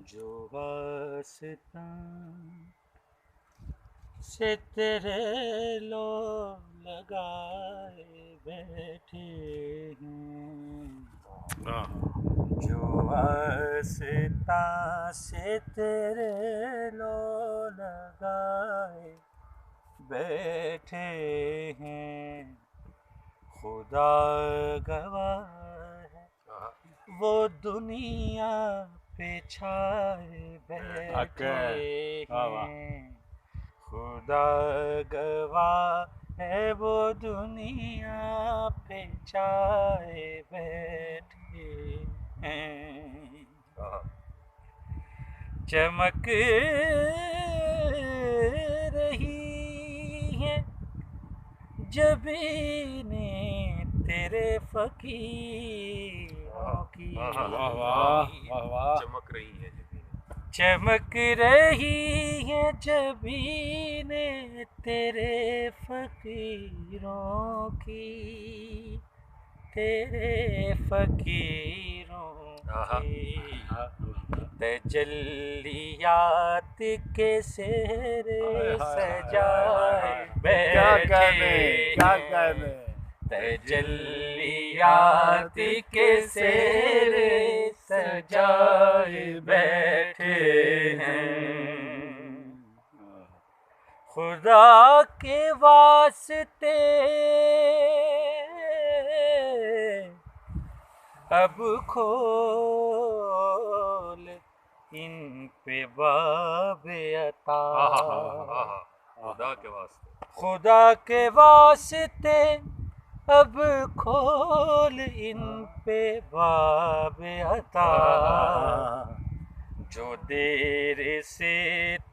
जो वास्ता से तेरे लोग लगाए बैठे हैं, जो वास्ता से तेरे लोग लगाए बैठे हैं, खुदा गवाह है वो दुनिया पे छाए बैठे हैं, खुदा गवाह है वो दुनिया पे छाए बैठे हैं। चमक रही है जबीने तेरे फकीरों की, चमक रही है चमक रही है जबीने तेरे फकीरों की, तेरे फकीरों की तजल्लियात के सेहरे सजाए बैठे, तजल्लियात के सेहरे सजाए बैठे हैं, खुदा के वास्ते अब खोल इन पे बाबे अता, खुदा के वास्ते, खुदा के वास्ते अब खोल इन पे बाबे अता, जो देर से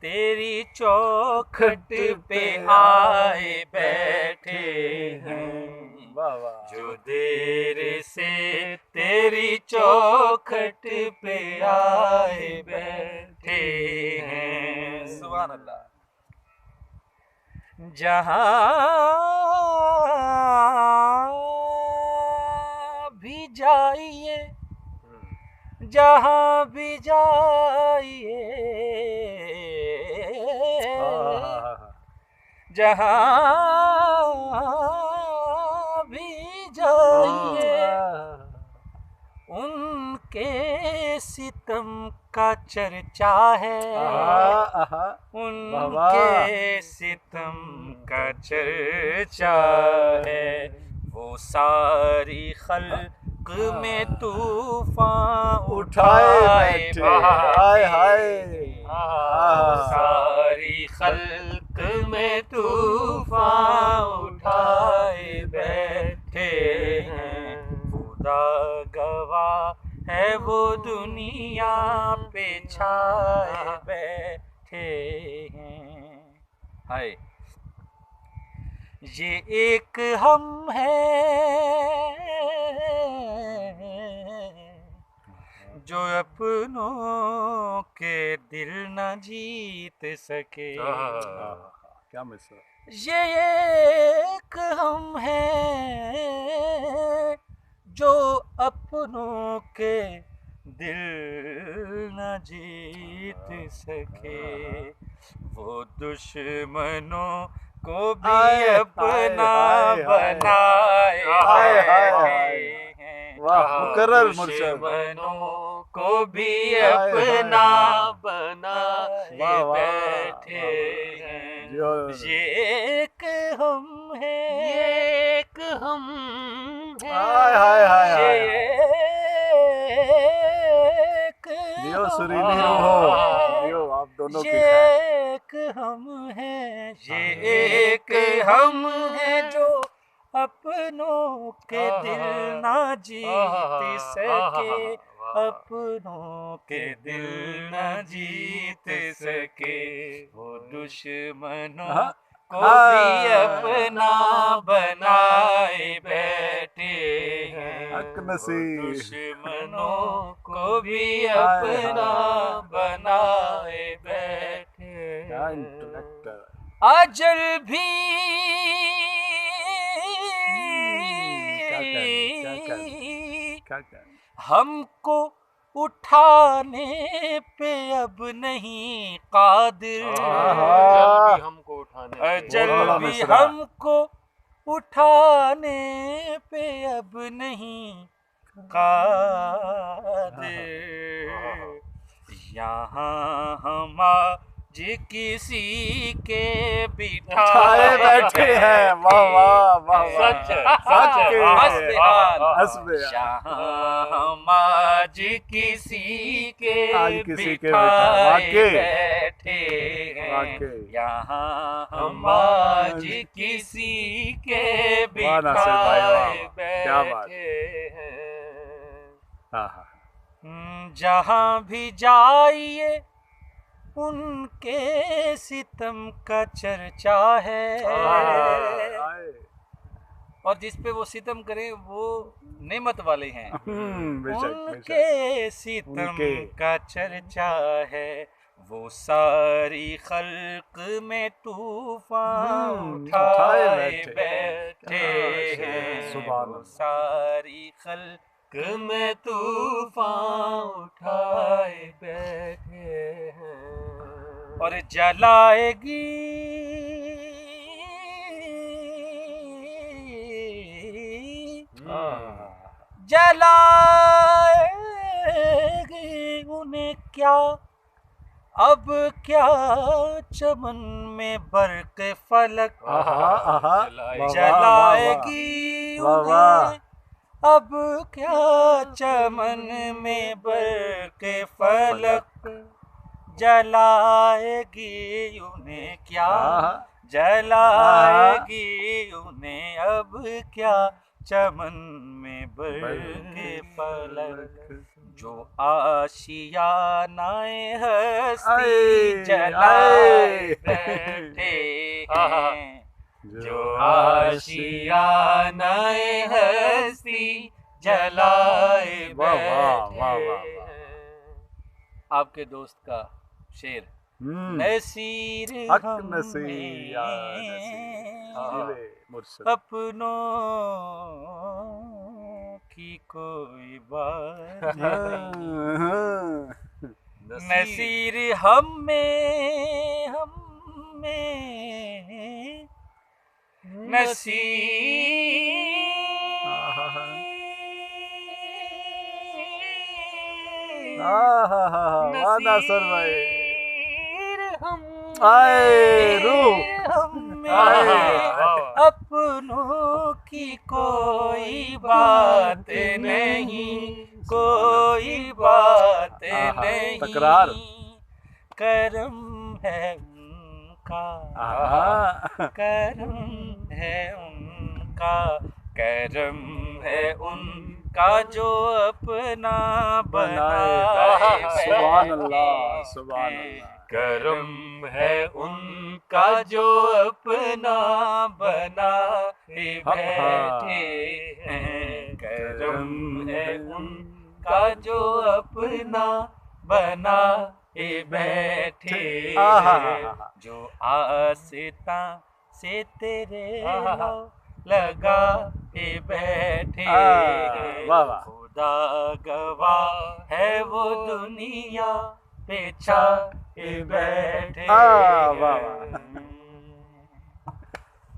तेरी चौखट पे आए बैठे हैं, जो देर से तेरी चौखट पे आए बैठे हैं, सुभान अल्लाह। जहाँ भी जाइए, जहाँ भी जाइए, जहाँ भी जाइए, उनके सितम का चर्चा है, उनके सितम का चर्चा है, वो सारी खल्क में तूफान उठाए बैठे, सारी खल्क में तूफान उठाए बैठे हैं, खुदा गवाह है वो दुनिया पे छाए बैठे हैं। हाय, ये एक हम है जो अपनों के दिल न जीत सके, क्या मिसरा, ये एक हम है जो अपनों के दिल न जीत सके, वो दुश्मनों को भी अपना बनाए हैं, दुश्मनों को भी अपना बनाए बैठे हैं, ये एक हम है, ये एक हम है, आप दोनों ये एक हम है, ये एक हम है जो अपनों के दिल ना जीत सके, अपनों के दिल ना जीत सके, वो दुश्मनों को भी अपना बनाए बैठे हैं, हक नसीब। दुश्मनों को भी अपना बनाए बैठे, क्या इंटेलेक्ट है। अजल भी क्या कहना। हमको उठाने पे अब नहीं कादिर, जल भी हमको उठाने पे। अजल बड़ा भी मिसरा। हमको उठाने पे अब नहीं कादिर, यहाँ हम आज किसी के बिठाए बैठे हैं। वाह वाह वाह वाह। सच है, सच है। हस्बे हस्बे। यहाँ हम आज किसी के आज किसी के बिठाए वाकई। बैठे हैं, वाकई। यहाँ हम आज किसी के वाह नासिर भाई, वाह, बिठाए क्या बात। बैठे हैं। हाँ हाँ। जहाँ भी जाइए उनके सितम का चर्चा है, आए। और जिस पे वो सितम करें वो नेमत वाले हैं। बेशक उनके बेशक। सितम उनके। का चर्चा है, वो सारी खल्क में तूफान उठाए उठाए बैठे। बैठे हैं, सुभान वो अल्लाह। सारी खल्क में तूफान उठाए बैठे हैं, और जलाएगी जलाएगी उन्हें क्या, अब क्या चमन में बर्क फलक, जलाएगी वाह वाह। उन्हें अब क्या चमन में बर्क फलक, जलाएगी उन्हें क्या, जलाएगी उन्हें अब क्या चमन में बर्के फलक, जो आशियानाए हस्ती जलाए बैठे हैं, जो आशियानाए हस्ती जलाए बैठे हैं। आपके दोस्त का शेर, नसीर हक हम नसीर या नसीर मुर्शिद, अपनों की कोई बात नहीं, नसीर हम में वाह नासिर भाई। हम आए रूह। अपनों की कोई बात नहीं, कोई बात नहीं, तकरार। करम है उनका, करम है उनका, करम है उनका जो अपना बनाए सुभान अल्लाह सुभान अल्लाह। करम है उनका जो अपना बनाए बैठे हैं, करम है उनका जो अपना बनाए बैठे हैं, जो आस्था से तेरे लगा बैठे हैं, खुदा गवाह है वो दुनिया पे छा बैठे।